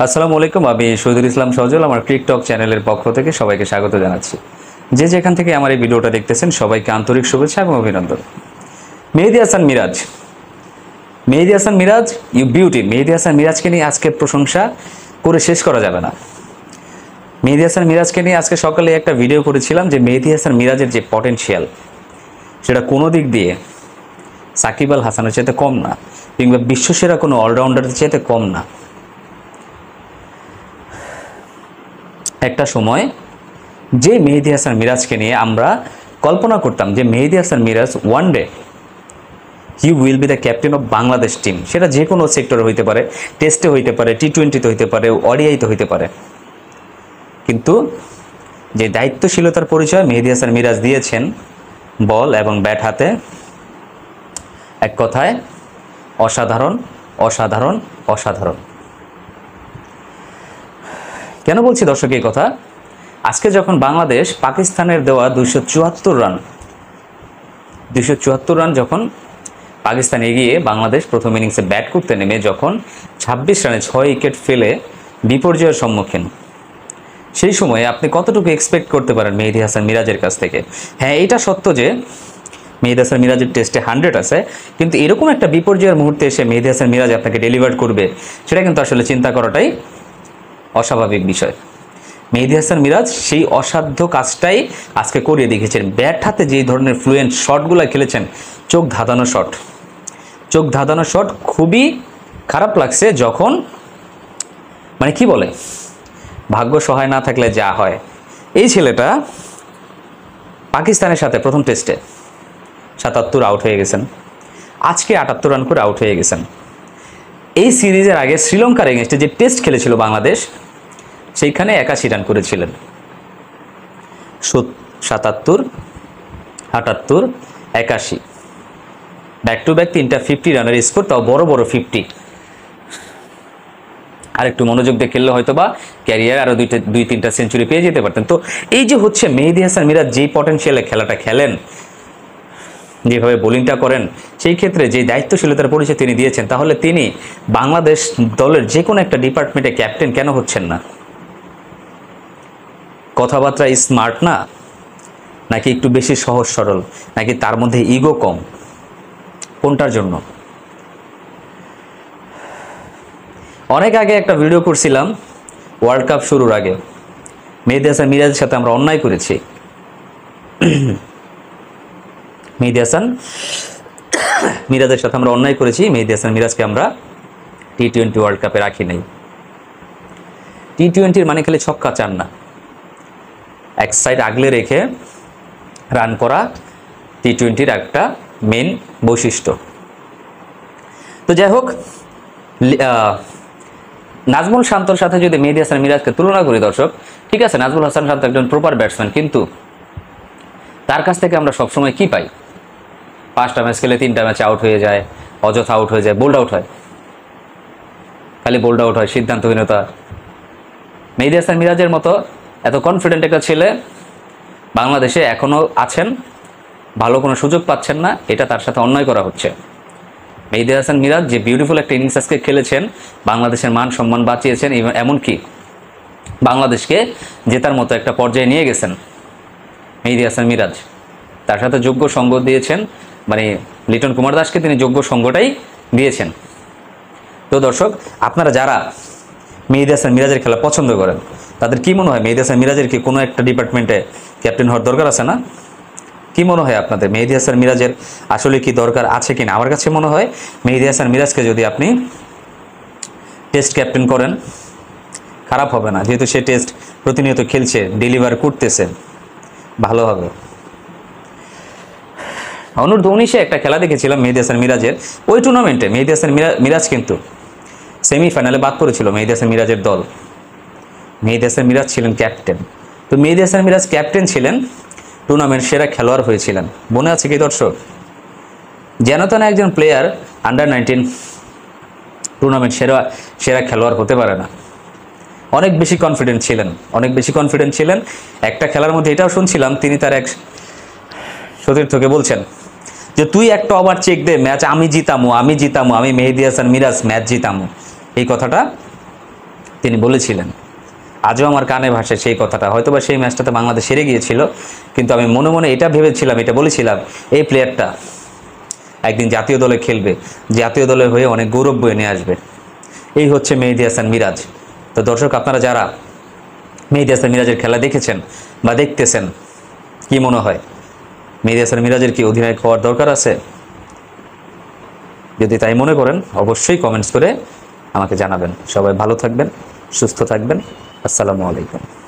আসসালামু আলাইকুম, আমি শহীদুল ইসলাম সজল আমার টিকটক চ্যানেলের পক্ষ থেকে সবাইকে স্বাগত জানাচ্ছি। যে যেখান থেকে আমার এই ভিডিওটা দেখতেছেন সবাইকে আন্তরিক শুভেচ্ছা এবং অভিনন্দন। মেহেদী হাসান মিরাজ, মেহেদী হাসান মিরাজ ইউ বিউটি। মেহেদী হাসান মিরাজকে নিয়ে আজকে প্রশংসা করে শেষ করা যাবে না। মেহেদী হাসান মিরাজকে নিয়ে আজকে সকালে একটা ভিডিও করেছিলাম যে মেহেদী হাসান মিরাজের যে পটেনশিয়াল সেটা কোনো দিক দিয়ে সাকিব আল হাসানের চাইতে কম না, কিংবা বিশ্বসেরা কোনো অলরাউন্ডারের চাইতে কম না। একটা সময় যে মেহেদী হাসান মিরাজকে নিয়ে আমরা কল্পনা করতাম যে Mehedi Hasan Miraz one day he will be the captain of Bangladesh team, সেটা যে কোনো সেক্টরে হইতে পারে, টেস্টে হইতে পারে, টি-20তে হইতে পারে, ওডিআইতে হইতে পারে। কিন্তু যে দায়িত্বশীলতার পরিচয় মেহেদী হাসান মিরাজ দিয়েছেন বল এবং ব্যাট হাতে, এক কথায় অসাধারণ অসাধারণ অসাধারণ। কেন বলছি দর্শক এই কথা? আজকে যখন বাংলাদেশ পাকিস্তানের দেওয়া 274 রান যখন পাকিস্তান এগিয়ে বাংলাদেশ প্রথম ইনিংসে ব্যাট করতে নেমে যখন 26 রানে 6 উইকেট ফেলে বিপর্যয়ের সম্মুখীন, সেই সময়ে আপনি কতটুকু এক্সপেক্ট করতে পারেন মেহেদী হাসান মিরাজের কাছ থেকে? হ্যাঁ, এটা সত্য যে মেহেদী হাসান মিরাজের টেস্টে 100 আছে, কিন্তু এরকম একটা বিপর্যয়ের মুহূর্তে এসে মেহেদী হাসান মিরাজ আপনাকে ডেলিভার করবে, সেটা কিন্তু আসলে চিন্তা করাটাই অস্বাভাবিক বিষয়। মেহেদী হাসান মিরাজ সেই অসাধ্য কাজটাই আজকে করিয়ে দেখিয়েছেন। ব্যাট হাতে যেই ধরনের ফ্লুয়েন্ট শটগুলো খেলেছেন, চোখ ধাঁধানো শট খুবই খারাপ লাগছে যখন, মানে কি বলে, ভাগ্য সহায় না থাকলে যা হয়। এই ছেলেটা পাকিস্তানের সাথে প্রথম টেস্টে 77 আউট হয়ে গেছেন, আজকে 78 রান করে আউট হয়ে গেছেন। এই সিরিজের আগে শ্রীলঙ্কার এগেনস্টে যে টেস্ট খেলেছিল বাংলাদেশ, সেইখানে 81 রান করেছিলেন। 77, 78, 81, ব্যাক টু ব্যাক 3টা 50 রানের স্কোর, তাও বড় বড় 50। আর একটু মনোযোগ দিয়ে খেললে হয়তো বা ক্যারিয়ার আরও 2-3টা সেঞ্চুরি পেয়ে যেতে পারতেন। তো এই যে হচ্ছে মেহেদী হাসান মিরাজ যেই পটেনশিয়ালে খেলাটা খেলেন, যেভাবে বোলিংটা করেন, সেই ক্ষেত্রে যে দায়িত্বশীলতার পরিচয় তিনি দিয়েছেন, তাহলে তিনি বাংলাদেশ দলের যে কোনো একটা ডিপার্টমেন্টে ক্যাপ্টেন কেন হচ্ছেন না? কথাবার্তা স্মার্ট না, নাকি একটু বেশি সহজ সরল, নাকি তার মধ্যে ইগো কম? কোনটার জন্য? অনেক আগে একটা ভিডিও করছিলাম ওয়ার্ল্ড কাপ শুরুর আগে, মেহেদী হাসান মিরাজের সাথে আমরা অন্যায় করেছি। মেহেদী হাসান মিরাজের সাথে আমরা অন্যায় করেছি। মেহেদী হাসান মিরাজকে আমরা টি-20 ওয়ার্ল্ড কাপে রাখি নাই। টি-20 মানে খালি ছক্কা চান না, এক সাইড আগলে রেখে রান করা টি-20 একটা মেন বৈশিষ্ট্য। তো যাই হোক, নাজমুল শান্তর সাথে যদি মেহেদী হাসান মিরাজকে তুলনা করি দর্শক, ঠিক আছে, নাজমুল হাসান শান্ত একজন প্রপার ব্যাটসম্যান, কিন্তু তার কাছ থেকে আমরা সবসময় কি পাই? 5টা ম্যাচ খেলে 3টা ম্যাচে আউট হয়ে যায়, অযথা আউট হয়ে যায়, বোল্ড আউট হয়, খালি বোল্ড আউট হয়, সিদ্ধান্তহীনতা। মেহেদী হাসান মিরাজের মতো এত কনফিডেন্ট একটা ছেলে বাংলাদেশে এখনও আছেন, ভালো কোনো সুযোগ পাচ্ছেন না, এটা তার সাথে অন্যায় করা হচ্ছে। মেহেদী হাসান মিরাজ যে বিউটিফুল একটা ইনিংস আজকে খেলেছেন, বাংলাদেশের মান সম্মান বাঁচিয়েছেন, এমনকি বাংলাদেশকে জেতার মতো একটা পর্যায়ে নিয়ে গেছেন মেহেদী হাসান মিরাজ। তার সাথে যোগ্য সঙ্গ দিয়েছেন, মানে লিটন কুমার দাসকে তিনি যোগ্য সঙ্গটাই দিয়েছেন। তো দর্শক, আপনারা যারা মেহেদী হাসান মিরাজের খেলা পছন্দ করেন, তাদের কি মনে হয় মেহেদী হাসান মিরাজের কি কোনো একটা ডিপার্টমেন্টে ক্যাপ্টেন হওয়ার দরকার আছে না? কি মনে হয় আপনাদের, মেহেদী হাসান মিরাজের আসলে কি দরকার আছে কিনা? আমার কাছে মনে হয় মেহেদী হাসান মিরাজকে যদি আপনি টেস্ট ক্যাপ্টেন করেন, খারাপ হবে না, যেহেতু সে টেস্ট প্রতিনিয়ত খেলছে, ডেলিভার করতেছে, ভালো হবে। অনূর্ধ্ব-19 একটা খেলা দেখেছিলাম মেহেদী হাসান মিরাজের, ওই টুর্নামেন্টে মেহেদী হাসান মিরাজ কিন্তু সেমিফাইনালে বাদ পড়েছিল মেহেদী হাসান মিরাজের দল। মেহেদী হাসান মিরাজ ছিলেন ক্যাপ্টেন। তো মেহেদী হাসান মিরাজ ক্যাপ্টেন ছিলেন, টুর্নামেন্ট সেরা খেলোয়াড় হয়েছিলেন। মনে আছে কি দর্শক? যেন তেন একজন প্লেয়ার আন্ডার-19 টুর্নামেন্ট সেরা খেলোয়াড় হতে পারে না। অনেক বেশি কনফিডেন্ট ছিলেন। একটা খেলার মধ্যে এটাও শুনছিলাম, তিনি তার এক সতীর্থকে বলছেন যে তুই একটা ওভার চেক দে, ম্যাচ আমি জিতামু, আমি মেহেদী হাসান মিরাজ ম্যাচ জিতামু। এই কথাটা তিনি বলেছিলেন। আজও আমার কানে ভাসে সেই কথাটা। হয়তোবা সেই ম্যাচটাতে বাংলাদেশ হেরে গিয়েছিল, কিন্তু আমি মনে মনে এটা ভেবেছিলাম, এটা বলেছিলাম, এই প্লেয়ারটা একদিন জাতীয় দলে খেলবে, জাতীয় দলের হয়ে অনেক গৌরব বয়ে নিয়ে আসবে। এই হচ্ছে মেহেদী হাসান মিরাজ। তো দর্শক, আপনারা যারা মেহেদী হাসান মিরাজের খেলা দেখেছেন বা দেখতেছেন, কি মনে হয় মেহেদী হাসান মিরাজের কি অধিনায়ক হওয়ার দরকার আছে? যদি তাই মনে করেন অবশ্যই কমেন্টস করে আমাকে জানাবেন। সবাই ভালো থাকবেন, সুস্থ থাকবেন। আসসালামু আলাইকুম।